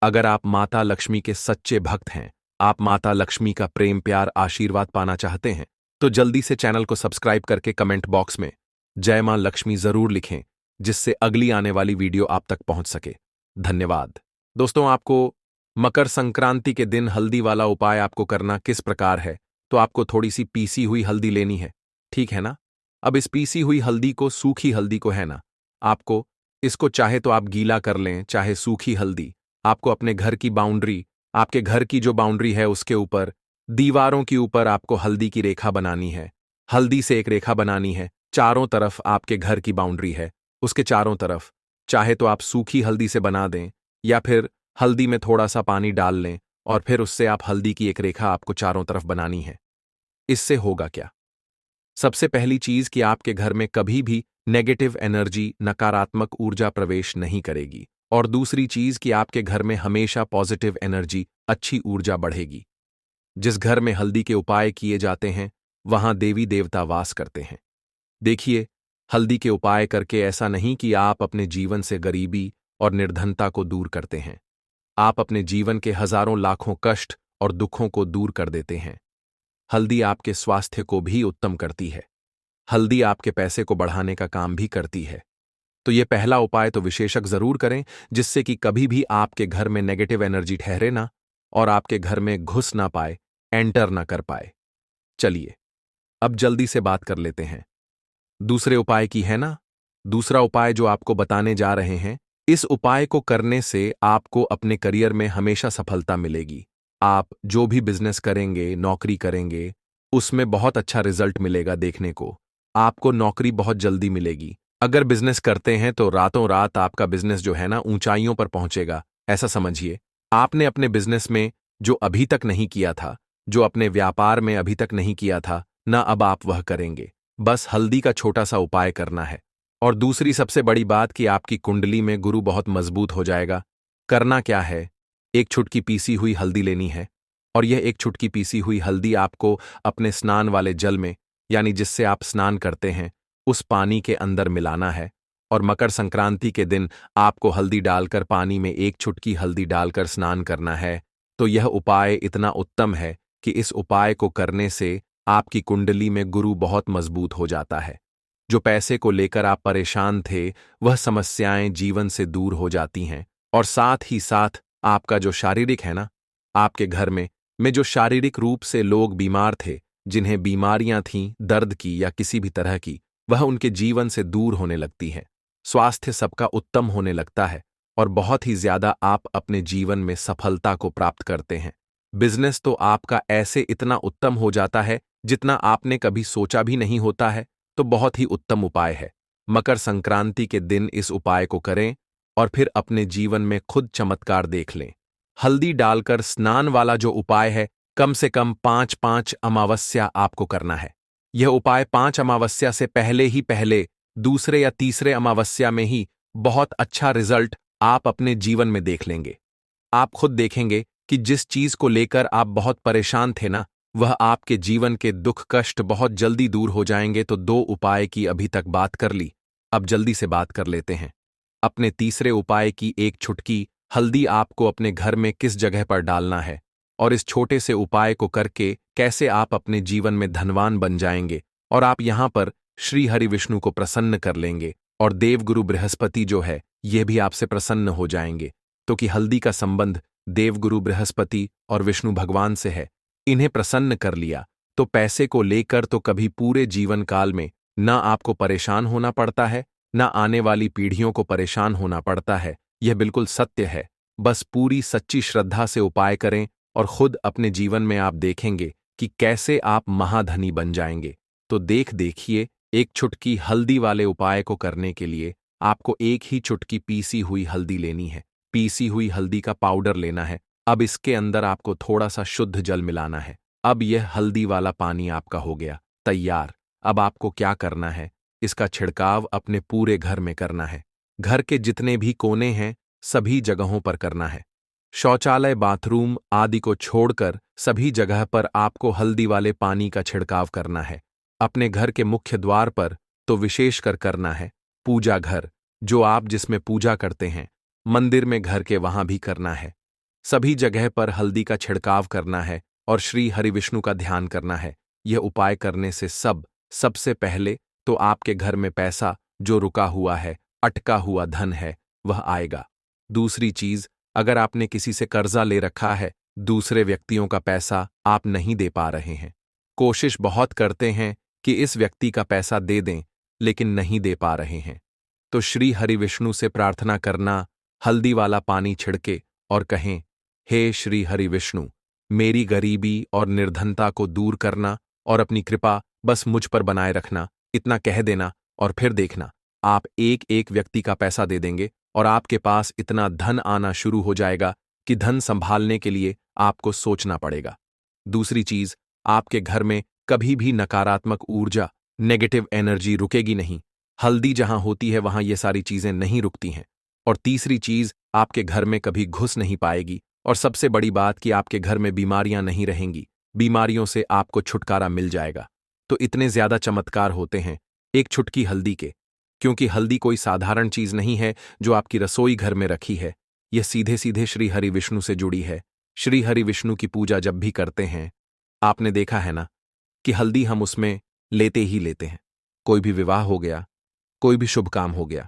अगर आप माता लक्ष्मी के सच्चे भक्त हैं, आप माता लक्ष्मी का प्रेम प्यार आशीर्वाद पाना चाहते हैं, तो जल्दी से चैनल को सब्सक्राइब करके कमेंट बॉक्स में जय मां लक्ष्मी जरूर लिखें, जिससे अगली आने वाली वीडियो आप तक पहुंच सके। धन्यवाद। दोस्तों, आपको मकर संक्रांति के दिन हल्दी वाला उपाय आपको करना किस प्रकार है, तो आपको थोड़ी सी पीसी हुई हल्दी लेनी है, ठीक है ना। अब इस पीसी हुई हल्दी को, सूखी हल्दी को है ना, आपको इसको चाहे तो आप गीला कर लें, चाहे सूखी हल्दी। आपको अपने घर की बाउंड्री, आपके घर की जो बाउंड्री है उसके ऊपर, दीवारों के ऊपर आपको हल्दी की रेखा बनानी है। हल्दी से एक रेखा बनानी है। चारों तरफ आपके घर की बाउंड्री है, उसके चारों तरफ चाहे तो आप सूखी हल्दी से बना दें, या फिर हल्दी में थोड़ा सा पानी डाल लें और फिर उससे आप हल्दी की एक रेखा आपको चारों तरफ बनानी है। इससे होगा क्या, सबसे पहली चीज कि आपके घर में कभी भी नेगेटिव एनर्जी, नकारात्मक ऊर्जा प्रवेश नहीं करेगी। और दूसरी चीज कि आपके घर में हमेशा पॉजिटिव एनर्जी, अच्छी ऊर्जा बढ़ेगी। जिस घर में हल्दी के उपाय किए जाते हैं वहां देवी देवता वास करते हैं। देखिए, हल्दी के उपाय करके ऐसा नहीं कि आप अपने जीवन से गरीबी और निर्धनता को दूर करते हैं, आप अपने जीवन के हजारों लाखों कष्ट और दुखों को दूर कर देते हैं। हल्दी आपके स्वास्थ्य को भी उत्तम करती है। हल्दी आपके पैसे को बढ़ाने का काम भी करती है। तो ये पहला उपाय तो विशेषक जरूर करें, जिससे कि कभी भी आपके घर में नेगेटिव एनर्जी ठहरे ना और आपके घर में घुस ना पाए, एंटर ना कर पाए। चलिए, अब जल्दी से बात कर लेते हैं दूसरे उपाय की, है ना। दूसरा उपाय जो आपको बताने जा रहे हैं, इस उपाय को करने से आपको अपने करियर में हमेशा सफलता मिलेगी। आप जो भी बिजनेस करेंगे, नौकरी करेंगे, उसमें बहुत अच्छा रिजल्ट मिलेगा देखने को। आपको नौकरी बहुत जल्दी मिलेगी। अगर बिजनेस करते हैं तो रातों रात आपका बिजनेस जो है ना ऊंचाइयों पर पहुंचेगा। ऐसा समझिए, आपने अपने बिजनेस में जो अभी तक नहीं किया था, जो अपने व्यापार में अभी तक नहीं किया था ना, अब आप वह करेंगे। बस हल्दी का छोटा सा उपाय करना है। और दूसरी सबसे बड़ी बात कि आपकी कुंडली में गुरु बहुत मजबूत हो जाएगा। करना क्या है, एक चुटकी पीसी हुई हल्दी लेनी है और यह एक चुटकी पीसी हुई हल्दी आपको अपने स्नान वाले जल में, यानी जिससे आप स्नान करते हैं, उस पानी के अंदर मिलाना है। और मकर संक्रांति के दिन आपको हल्दी डालकर पानी में एक चुटकी हल्दी डालकर स्नान करना है। तो यह उपाय इतना उत्तम है कि इस उपाय को करने से आपकी कुंडली में गुरु बहुत मजबूत हो जाता है। जो पैसे को लेकर आप परेशान थे, वह समस्याएं जीवन से दूर हो जाती हैं, और साथ ही साथ आपका जो शारीरिक है ना, आपके घर में जो शारीरिक रूप से लोग बीमार थे, जिन्हें बीमारियां थीं दर्द की या किसी भी तरह की, वह उनके जीवन से दूर होने लगती हैं। स्वास्थ्य सबका उत्तम होने लगता है और बहुत ही ज्यादा आप अपने जीवन में सफलता को प्राप्त करते हैं। बिजनेस तो आपका ऐसे इतना उत्तम हो जाता है जितना आपने कभी सोचा भी नहीं होता है। तो बहुत ही उत्तम उपाय है। मकर संक्रांति के दिन इस उपाय को करें और फिर अपने जीवन में खुद चमत्कार देख लें। हल्दी डालकर स्नान वाला जो उपाय है, कम से कम 5-5 अमावस्या आपको करना है। यह उपाय 5 अमावस्या से पहले दूसरे या तीसरे अमावस्या में ही बहुत अच्छा रिजल्ट आप अपने जीवन में देख लेंगे। आप खुद देखेंगे कि जिस चीज को लेकर आप बहुत परेशान थे ना, वह आपके जीवन के दुख कष्ट बहुत जल्दी दूर हो जाएंगे। तो 2 उपाय की अभी तक बात कर ली, अब जल्दी से बात कर लेते हैं अपने तीसरे उपाय की। एक छुटकी हल्दी आपको अपने घर में किस जगह पर डालना है और इस छोटे से उपाय को करके कैसे आप अपने जीवन में धनवान बन जाएंगे, और आप यहां पर श्री हरि विष्णु को प्रसन्न कर लेंगे और देवगुरु बृहस्पति जो है यह भी आपसे प्रसन्न हो जाएंगे। तो कि हल्दी का संबंध देवगुरु बृहस्पति और विष्णु भगवान से है। इन्हें प्रसन्न कर लिया तो पैसे को लेकर तो कभी पूरे जीवन काल में न आपको परेशान होना पड़ता है, न आने वाली पीढ़ियों को परेशान होना पड़ता है। यह बिल्कुल सत्य है। बस पूरी सच्ची श्रद्धा से उपाय करें और खुद अपने जीवन में आप देखेंगे कि कैसे आप महाधनी बन जाएंगे। तो देखिए, एक चुटकी हल्दी वाले उपाय को करने के लिए आपको एक ही चुटकी पीसी हुई हल्दी लेनी है। पीसी हुई हल्दी का पाउडर लेना है। अब इसके अंदर आपको थोड़ा सा शुद्ध जल मिलाना है। अब यह हल्दी वाला पानी आपका हो गया तैयार। अब आपको क्या करना है, इसका छिड़काव अपने पूरे घर में करना है। घर के जितने भी कोने हैं सभी जगहों पर करना है। शौचालय, बाथरूम आदि को छोड़कर सभी जगह पर आपको हल्दी वाले पानी का छिड़काव करना है। अपने घर के मुख्य द्वार पर तो विशेषकर करना है। पूजा घर, जो आप जिसमें पूजा करते हैं, मंदिर में घर के वहां भी करना है। सभी जगह पर हल्दी का छिड़काव करना है और श्री हरि विष्णु का ध्यान करना है। यह उपाय करने से सबसे पहले तो आपके घर में पैसा जो रुका हुआ है, अटका हुआ धन है, वह आएगा। दूसरी चीज, अगर आपने किसी से कर्जा ले रखा है, दूसरे व्यक्तियों का पैसा आप नहीं दे पा रहे हैं, कोशिश बहुत करते हैं कि इस व्यक्ति का पैसा दे दें, लेकिन नहीं दे पा रहे हैं, तो श्री हरि विष्णु से प्रार्थना करना, हल्दी वाला पानी छिड़के और कहें, हे श्री हरि विष्णु, मेरी गरीबी और निर्धनता को दूर करना और अपनी कृपा बस मुझ पर बनाए रखना। इतना कह देना और फिर देखना, आप एक एक व्यक्ति का पैसा दे देंगे और आपके पास इतना धन आना शुरू हो जाएगा कि धन संभालने के लिए आपको सोचना पड़ेगा। दूसरी चीज, आपके घर में कभी भी नकारात्मक ऊर्जा, नेगेटिव एनर्जी रुकेगी नहीं। हल्दी जहां होती है वहां ये सारी चीजें नहीं रुकती हैं। और तीसरी चीज, आपके घर में कभी घुस नहीं पाएगी। और सबसे बड़ी बात कि आपके घर में बीमारियां नहीं रहेंगी। बीमारियों से आपको छुटकारा मिल जाएगा। तो इतने ज्यादा चमत्कार होते हैं एक छुटकी हल्दी के, क्योंकि हल्दी कोई साधारण चीज नहीं है जो आपकी रसोई घर में रखी है। यह सीधे सीधे श्री हरि विष्णु से जुड़ी है। श्री हरि विष्णु की पूजा जब भी करते हैं, आपने देखा है ना कि हल्दी हम उसमें लेते ही लेते हैं। कोई भी विवाह हो गया, कोई भी शुभ काम हो गया,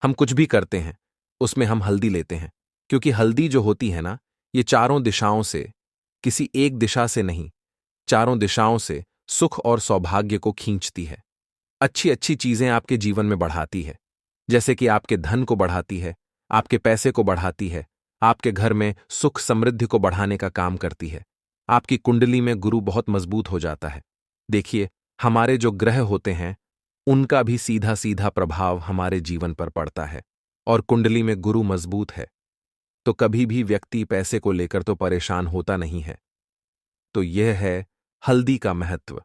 हम कुछ भी करते हैं उसमें हम हल्दी लेते हैं। क्योंकि हल्दी जो होती है ना, ये चारों दिशाओं से, किसी एक दिशा से नहीं, चारों दिशाओं से सुख और सौभाग्य को खींचती है। अच्छी अच्छी चीजें आपके जीवन में बढ़ाती है। जैसे कि आपके धन को बढ़ाती है, आपके पैसे को बढ़ाती है, आपके घर में सुख समृद्धि को बढ़ाने का काम करती है। आपकी कुंडली में गुरु बहुत मजबूत हो जाता है। देखिए, हमारे जो ग्रह होते हैं उनका भी सीधा सीधा प्रभाव हमारे जीवन पर पड़ता है। और कुंडली में गुरु मजबूत है तो कभी भी व्यक्ति पैसे को लेकर तो परेशान होता नहीं है। तो यह है हल्दी का महत्व,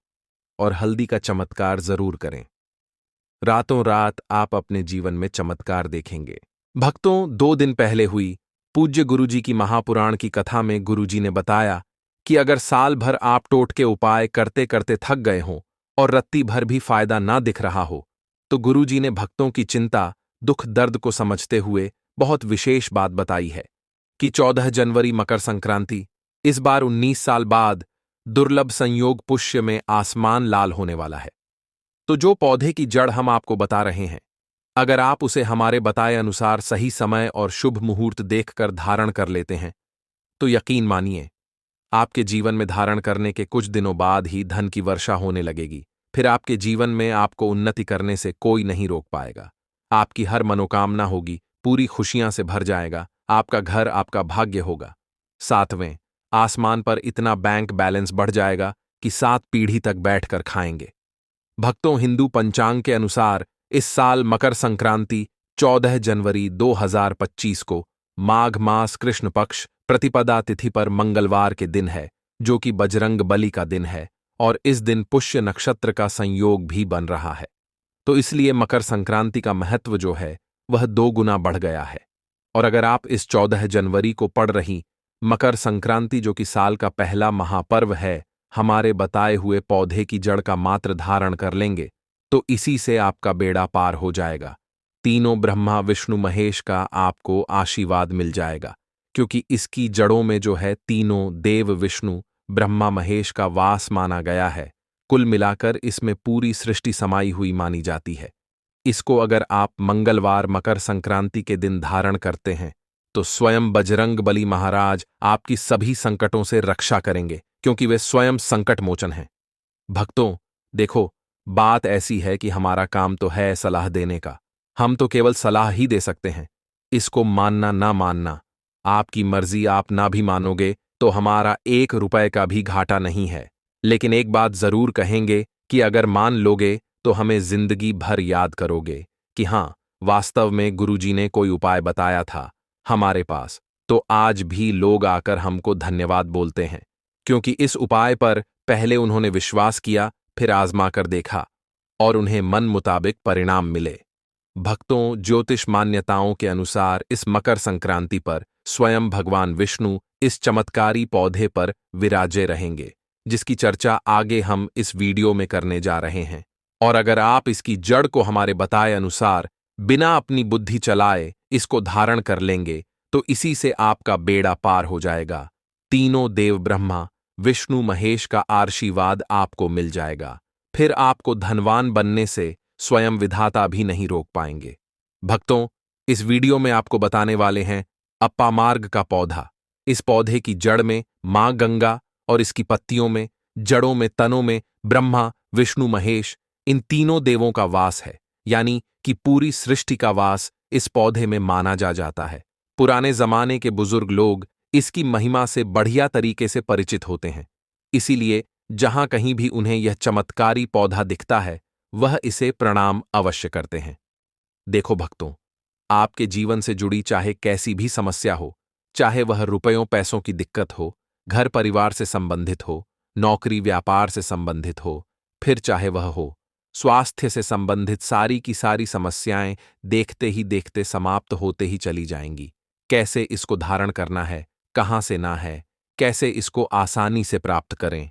और हल्दी का चमत्कार जरूर करें। रातों रात आप अपने जीवन में चमत्कार देखेंगे। भक्तों, 2 दिन पहले हुई पूज्य गुरुजी की महापुराण की कथा में गुरुजी ने बताया कि अगर साल भर आप टोटके उपाय करते करते थक गए हों और रत्ती भर भी फायदा ना दिख रहा हो, तो गुरुजी ने भक्तों की चिंता, दुख दर्द को समझते हुए बहुत विशेष बात बताई है कि 14 जनवरी मकर संक्रांति, इस बार 19 साल बाद दुर्लभ संयोग पुष्य में आसमान लाल होने वाला है। तो जो पौधे की जड़ हम आपको बता रहे हैं, अगर आप उसे हमारे बताए अनुसार सही समय और शुभ मुहूर्त देखकर धारण कर लेते हैं, तो यकीन मानिए, आपके जीवन में धारण करने के कुछ दिनों बाद ही धन की वर्षा होने लगेगी। फिर आपके जीवन में आपको उन्नति करने से कोई नहीं रोक पाएगा। आपकी हर मनोकामना होगी, पूरी खुशियां से भर जाएगा, आपका घर आपका भाग्य होगा। सातवें, आसमान पर इतना बैंक बैलेंस बढ़ जाएगा कि 7 पीढ़ी तक बैठकर खाएंगे। भक्तों, हिंदू पंचांग के अनुसार इस साल मकर संक्रांति 14 जनवरी 2025 को माघ मास कृष्ण पक्ष प्रतिपदा तिथि पर मंगलवार के दिन है, जो कि बजरंग बली का दिन है, और इस दिन पुष्य नक्षत्र का संयोग भी बन रहा है। तो इसलिए मकर संक्रांति का महत्व जो है वह 2 गुना बढ़ गया है। और अगर आप इस 14 जनवरी को पड़ रही मकर संक्रांति, जो कि साल का पहला महापर्व है, हमारे बताए हुए पौधे की जड़ का मात्र धारण कर लेंगे, तो इसी से आपका बेड़ा पार हो जाएगा। तीनों ब्रह्मा विष्णु महेश का आपको आशीर्वाद मिल जाएगा, क्योंकि इसकी जड़ों में जो है तीनों देव विष्णु ब्रह्मा महेश का वास माना गया है। कुल मिलाकर इसमें पूरी सृष्टि समाई हुई मानी जाती है। इसको अगर आप मंगलवार मकर संक्रांति के दिन धारण करते हैं, तो स्वयं बजरंग बली महाराज आपकी सभी संकटों से रक्षा करेंगे, क्योंकि वे स्वयं संकट मोचन हैं। भक्तों, देखो, बात ऐसी है कि हमारा काम तो है सलाह देने का। हम तो केवल सलाह ही दे सकते हैं। इसको मानना ना मानना आपकी मर्जी। आप ना भी मानोगे तो हमारा 1 रुपए का भी घाटा नहीं है। लेकिन एक बात जरूर कहेंगे कि अगर मान लोगे तो हमें जिंदगी भर याद करोगे कि हाँ, वास्तव में गुरुजी ने कोई उपाय बताया था हमारे पास। तो आज भी लोग आकर हमको धन्यवाद बोलते हैं, क्योंकि इस उपाय पर पहले उन्होंने विश्वास किया, फिर आजमा कर देखा और उन्हें मन मुताबिक परिणाम मिले। भक्तों, ज्योतिष मान्यताओं के अनुसार इस मकर संक्रांति पर स्वयं भगवान विष्णु इस चमत्कारी पौधे पर विराजे रहेंगे, जिसकी चर्चा आगे हम इस वीडियो में करने जा रहे हैं। और अगर आप इसकी जड़ को हमारे बताए अनुसार बिना अपनी बुद्धि चलाए इसको धारण कर लेंगे, तो इसी से आपका बेड़ा पार हो जाएगा। तीनों देव ब्रह्मा विष्णु महेश का आशीर्वाद आपको मिल जाएगा। फिर आपको धनवान बनने से स्वयं विधाता भी नहीं रोक पाएंगे। भक्तों, इस वीडियो में आपको बताने वाले हैं अपामार्ग का पौधा। इस पौधे की जड़ में मां गंगा और इसकी पत्तियों में, जड़ों में, तनों में ब्रह्मा विष्णु महेश इन तीनों देवों का वास है, यानी कि पूरी सृष्टि का वास इस पौधे में माना जाता है। पुराने जमाने के बुजुर्ग लोग इसकी महिमा से बढ़िया तरीके से परिचित होते हैं। इसीलिए जहां कहीं भी उन्हें यह चमत्कारी पौधा दिखता है, वह इसे प्रणाम अवश्य करते हैं। देखो भक्तों, आपके जीवन से जुड़ी चाहे कैसी भी समस्या हो, चाहे वह रुपयों पैसों की दिक्कत हो, घर परिवार से संबंधित हो, नौकरी व्यापार से संबंधित हो, फिर चाहे वह हो स्वास्थ्य से संबंधित, सारी की सारी समस्याएं देखते ही देखते समाप्त होते ही चली जाएंगी। कैसे इसको धारण करना है, कहां से ना है, कैसे इसको आसानी से प्राप्त करें,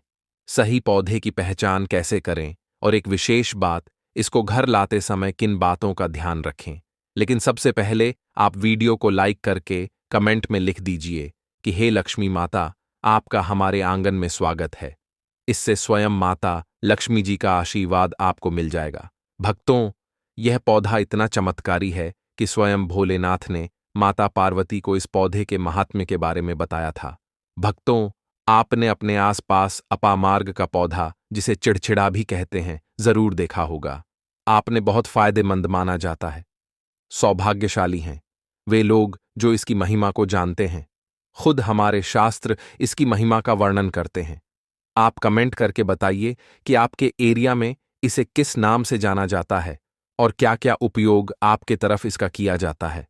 सही पौधे की पहचान कैसे करें, और एक विशेष बात, इसको घर लाते समय किन बातों का ध्यान रखें। लेकिन सबसे पहले आप वीडियो को लाइक करके कमेंट में लिख दीजिए कि हे लक्ष्मी माता, आपका हमारे आंगन में स्वागत है। इससे स्वयं माता लक्ष्मी जी का आशीर्वाद आपको मिल जाएगा। भक्तों, यह पौधा इतना चमत्कारी है कि स्वयं भोलेनाथ ने माता पार्वती को इस पौधे के महात्म्य के बारे में बताया था। भक्तों, आपने अपने आसपास अपामार्ग का पौधा, जिसे चिड़चिड़ा भी कहते हैं, जरूर देखा होगा। आपने बहुत फायदेमंद माना जाता है। सौभाग्यशाली हैं वे लोग जो इसकी महिमा को जानते हैं। खुद हमारे शास्त्र इसकी महिमा का वर्णन करते हैं। आप कमेंट करके बताइए कि आपके एरिया में इसे किस नाम से जाना जाता है और क्या क्या उपयोग आपके तरफ इसका किया जाता है।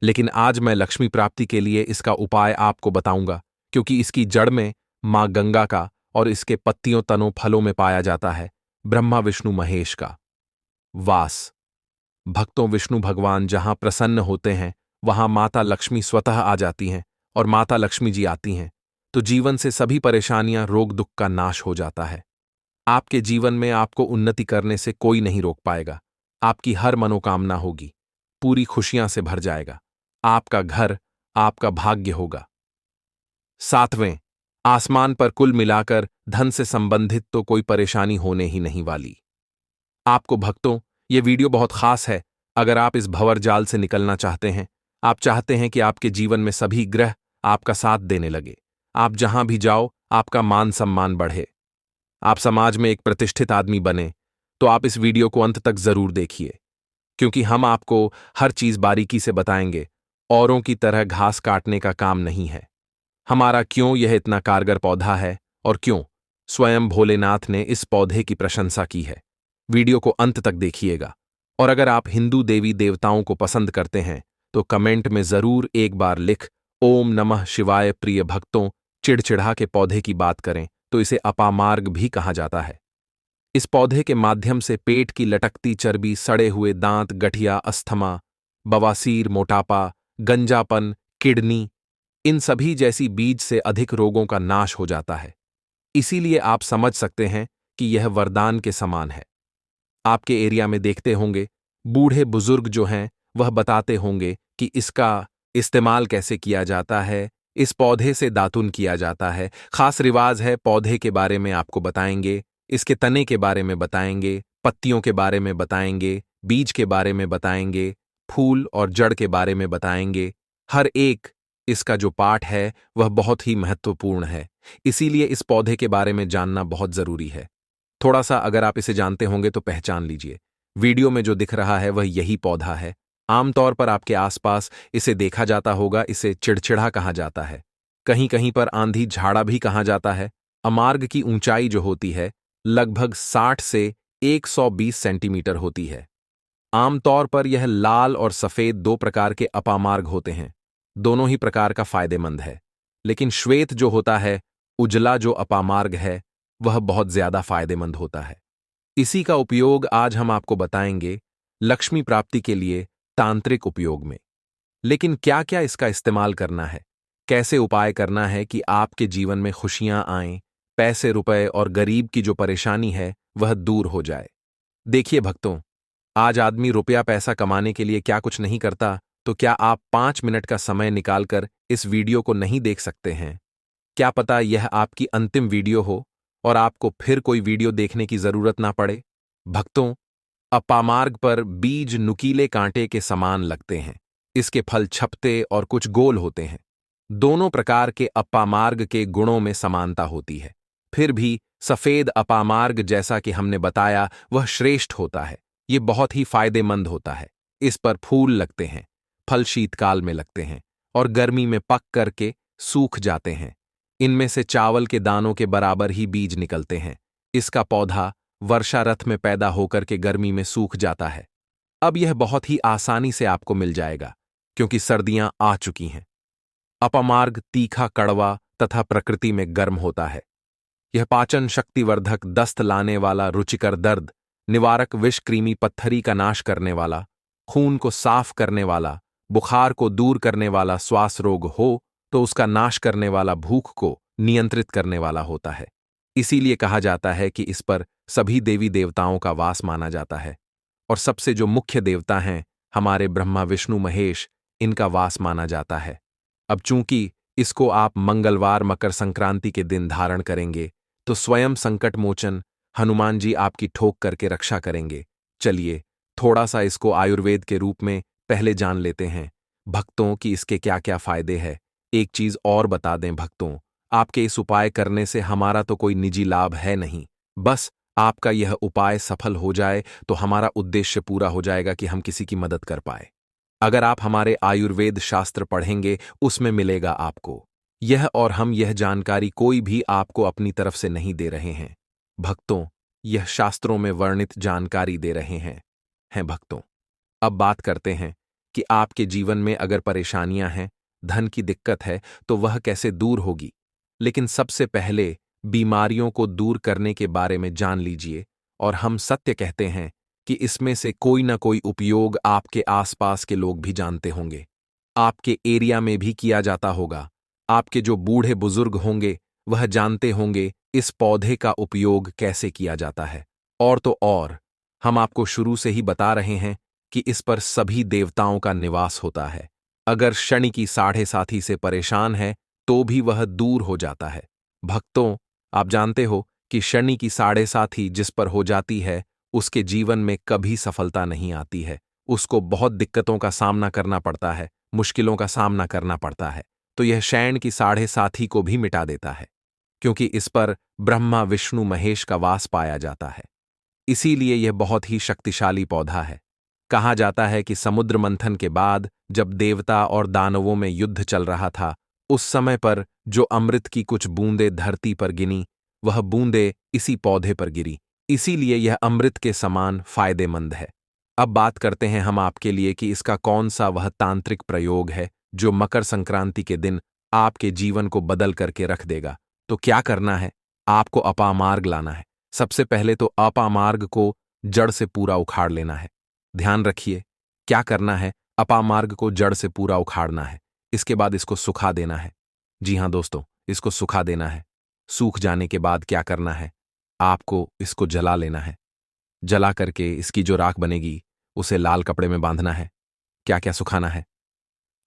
लेकिन आज मैं लक्ष्मी प्राप्ति के लिए इसका उपाय आपको बताऊंगा, क्योंकि इसकी जड़ में मां गंगा का और इसके पत्तियों, तनों, फलों में पाया जाता है ब्रह्मा विष्णु महेश का वास। भक्तों, विष्णु भगवान जहां प्रसन्न होते हैं, वहां माता लक्ष्मी स्वतः आ जाती हैं, और माता लक्ष्मी जी आती हैं तो जीवन से सभी परेशानियां, रोग दुख का नाश हो जाता है। आपके जीवन में आपको उन्नति करने से कोई नहीं रोक पाएगा। आपकी हर मनोकामना होगी, पूरी खुशियां से भर जाएगा। आपका घर आपका भाग्य होगा। सातवें, आसमान पर कुल मिलाकर धन से संबंधित तो कोई परेशानी होने ही नहीं वाली। आपको भक्तों, ये वीडियो बहुत खास है। अगर आप इस भंवर जाल से निकलना चाहते हैं, आप चाहते हैं कि आपके जीवन में सभी ग्रह आपका साथ देने लगे, आप जहां भी जाओ आपका मान सम्मान बढ़े, आप समाज में एक प्रतिष्ठित आदमी बने, तो आप इस वीडियो को अंत तक जरूर देखिए, क्योंकि हम आपको हर चीज बारीकी से बताएंगे। औरों की तरह घास काटने का काम नहीं है हमारा। क्यों यह इतना कारगर पौधा है और क्यों स्वयं भोलेनाथ ने इस पौधे की प्रशंसा की है, वीडियो को अंत तक देखिएगा। और अगर आप हिंदू देवी देवताओं को पसंद करते हैं तो कमेंट में जरूर एक बार लिख ओम नमः शिवाय। प्रिय भक्तों, चिड़चिड़ा के पौधे की बात करें तो इसे अपामार्ग भी कहा जाता है। इस पौधे के माध्यम से पेट की लटकती चर्बी, सड़े हुए दांत, गठिया, अस्थमा, बवासीर, मोटापा, गंजापन, किडनी, इन सभी जैसी बीज से अधिक रोगों का नाश हो जाता है। इसीलिए आप समझ सकते हैं कि यह वरदान के समान है। आपके एरिया में देखते होंगे बूढ़े बुजुर्ग जो हैं वह बताते होंगे कि इसका इस्तेमाल कैसे किया जाता है। इस पौधे से दातुन किया जाता है, खास रिवाज है। पौधे के बारे में आपको बताएंगे, इसके तने के बारे में बताएंगे, पत्तियों के बारे में बताएंगे, बीज के बारे में बताएंगे, फूल और जड़ के बारे में बताएंगे। हर एक इसका जो पाठ है वह बहुत ही महत्वपूर्ण है। इसीलिए इस पौधे के बारे में जानना बहुत जरूरी है। थोड़ा सा अगर आप इसे जानते होंगे तो पहचान लीजिए। वीडियो में जो दिख रहा है वह यही पौधा है। आमतौर पर आपके आसपास इसे देखा जाता होगा। इसे चिड़चिड़ा कहा जाता है, कहीं कहीं पर आंधी झाड़ा भी कहा जाता है। अमार्ग की ऊंचाई जो होती है लगभग 60 से 120 सेंटीमीटर होती है। आमतौर पर यह लाल और सफेद दो प्रकार के अपामार्ग होते हैं। दोनों ही प्रकार का फायदेमंद है, लेकिन श्वेत जो होता है, उजला जो अपामार्ग है, वह बहुत ज्यादा फायदेमंद होता है। इसी का उपयोग आज हम आपको बताएंगे लक्ष्मी प्राप्ति के लिए तांत्रिक उपयोग में। लेकिन क्या क्या इसका इस्तेमाल करना है, कैसे उपाय करना है कि आपके जीवन में खुशियां आएं, पैसे रुपए और गरीब की जो परेशानी है वह दूर हो जाए। देखिए भक्तों, आज आदमी रुपया पैसा कमाने के लिए क्या कुछ नहीं करता, तो क्या आप 5 मिनट का समय निकालकर इस वीडियो को नहीं देख सकते हैं? क्या पता यह आपकी अंतिम वीडियो हो और आपको फिर कोई वीडियो देखने की जरूरत ना पड़े। भक्तों, अपामार्ग पर बीज नुकीले कांटे के समान लगते हैं। इसके फल छपते और कुछ गोल होते हैं। दोनों प्रकार के अपामार्ग के गुणों में समानता होती है। फिर भी सफेद अपामार्ग, जैसा कि हमने बताया, वह श्रेष्ठ होता है। ये बहुत ही फायदेमंद होता है। इस पर फूल लगते हैं, फल शीतकाल में लगते हैं और गर्मी में पक करके सूख जाते हैं। इनमें से चावल के दानों के बराबर ही बीज निकलते हैं। इसका पौधा वर्षा रथ में पैदा होकर के गर्मी में सूख जाता है। अब यह बहुत ही आसानी से आपको मिल जाएगा, क्योंकि सर्दियां आ चुकी हैं। अपामार्ग तीखा, कड़वा तथा प्रकृति में गर्म होता है। यह पाचन शक्तिवर्धक, दस्त लाने वाला, रुचिकर, दर्द निवारक, विष कृमि पत्थरी का नाश करने वाला, खून को साफ करने वाला, बुखार को दूर करने वाला, श्वास रोग हो तो उसका नाश करने वाला, भूख को नियंत्रित करने वाला होता है। इसीलिए कहा जाता है कि इस पर सभी देवी देवताओं का वास माना जाता है। और सबसे जो मुख्य देवता हैं हमारे ब्रह्मा विष्णु महेश, इनका वास माना जाता है। अब चूंकि इसको आप मंगलवार मकर संक्रांति के दिन धारण करेंगे तो स्वयं संकट मोचन हनुमान जी आपकी ठोक करके रक्षा करेंगे। चलिए थोड़ा सा इसको आयुर्वेद के रूप में पहले जान लेते हैं भक्तों कि इसके क्या क्या फायदे हैं। एक चीज और बता दें भक्तों, आपके इस उपाय करने से हमारा तो कोई निजी लाभ है नहीं। बस आपका यह उपाय सफल हो जाए तो हमारा उद्देश्य पूरा हो जाएगा कि हम किसी की मदद कर पाए। अगर आप हमारे आयुर्वेद शास्त्र पढ़ेंगे उसमें मिलेगा आपको यह, और हम यह जानकारी कोई भी आपको अपनी तरफ से नहीं दे रहे हैं भक्तों, यह शास्त्रों में वर्णित जानकारी दे रहे हैं भक्तों। अब बात करते हैं कि आपके जीवन में अगर परेशानियां हैं, धन की दिक्कत है, तो वह कैसे दूर होगी। लेकिन सबसे पहले बीमारियों को दूर करने के बारे में जान लीजिए। और हम सत्य कहते हैं कि इसमें से कोई ना कोई उपयोग आपके आसपास के लोग भी जानते होंगे, आपके एरिया में भी किया जाता होगा। आपके जो बूढ़े बुजुर्ग होंगे वह जानते होंगे इस पौधे का उपयोग कैसे किया जाता है। और तो और हम आपको शुरू से ही बता रहे हैं कि इस पर सभी देवताओं का निवास होता है। अगर शनि की साढ़े साथी से परेशान है तो भी वह दूर हो जाता है। भक्तों, आप जानते हो कि शनि की साढ़े साथी जिस पर हो जाती है उसके जीवन में कभी सफलता नहीं आती है। उसको बहुत दिक्कतों का सामना करना पड़ता है, मुश्किलों का सामना करना पड़ता है। तो यह शयन की साढ़े साथी को भी मिटा देता है, क्योंकि इस पर ब्रह्मा विष्णु महेश का वास पाया जाता है। इसीलिए यह बहुत ही शक्तिशाली पौधा है। कहा जाता है कि समुद्र मंथन के बाद जब देवता और दानवों में युद्ध चल रहा था, उस समय पर जो अमृत की कुछ बूंदें धरती पर गिनी, वह बूंदें इसी पौधे पर गिरी। इसीलिए यह अमृत के समान फायदेमंद है। अब बात करते हैं हम आपके लिए कि इसका कौन सा वह तांत्रिक प्रयोग है जो मकर संक्रांति के दिन आपके जीवन को बदल करके रख देगा। तो क्या करना है? आपको अपामार्ग लाना है। सबसे पहले तो अपामार्ग को जड़ से पूरा उखाड़ लेना है। ध्यान रखिए, क्या करना है? अपामार्ग को जड़ से पूरा उखाड़ना है। इसके बाद इसको सुखा देना है। जी हां दोस्तों, इसको सुखा देना है। सूख जाने के बाद क्या करना है? आपको इसको जला लेना है। जला करके इसकी जो राख बनेगी उसे लाल कपड़े में बांधना है। क्या क्या सुखाना है?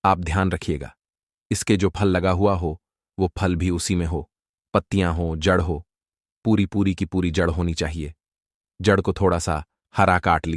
आप ध्यान रखिएगा, इसके जो फल लगा हुआ हो वो फल भी उसी में हो, पत्तियां हो, जड़ हो, पूरी पूरी की पूरी जड़ होनी चाहिए। जड़ को थोड़ा सा हरा काट ली।